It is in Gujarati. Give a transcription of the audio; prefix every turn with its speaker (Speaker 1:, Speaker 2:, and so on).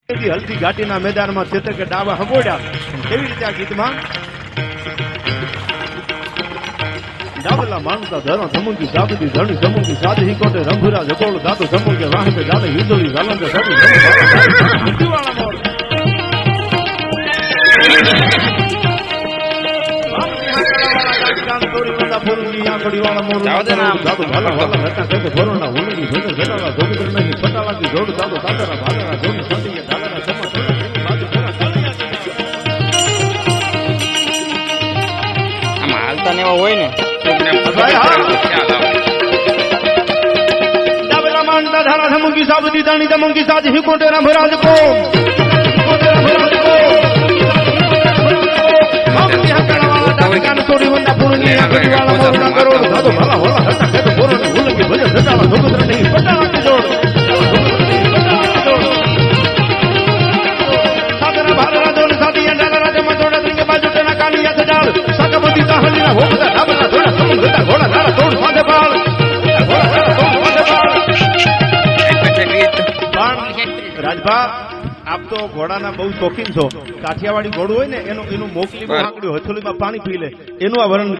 Speaker 1: હલ્દી ઘાટીના મેદાનમાં ચેતકે ડાવા હગોડ્યા. કેવી રીતે આ ગીતમાં ડાબલા માનતા ધરો ધમુકી સાબદી ધણી ધમુકી સાધી કોટે રંભુરા જકોળ દાતો ધમુકે વાહે જાતે હિંદોળી ગાલંદે સાબી ધમવાળા મોર તોડી વંદા ફોરલી આંખડી વાળા મોર દાતો ભાલા વાળા ઘટા કે ફોરણા ઉલડી ભેદ ઘટાલા ધોગદર નહીં પટાલાથી જોડ દાતો તાતરા ભાગરા જોડ સંતીએ દાદાના સમા બાજુ ઘણા
Speaker 2: આમાં હાલતા ને એવા હોય ને
Speaker 1: ડાબલા માનતા ધારા ધમુકી સાબદી દાણી ધમુકી સાજ હિકોટે રંભરાજ કો તોડી વંદા ફોરલી આંખડી વાળા મોર કરોડ દાતો ભાલા વાળા ઘટા કે ફોરણા ઉલડી ભેદ ઘટાલા ધોગદર નહીં પટાલાથી જોડ રાજભા આપ તો ઘોડાના બહુ શોખીન છો. કાઠિયાવાડી ઘોડું હોય ને એનું મોકલી આંકડ્યું હથોલીમાં પાણી પી લે એનું આ વર્ણન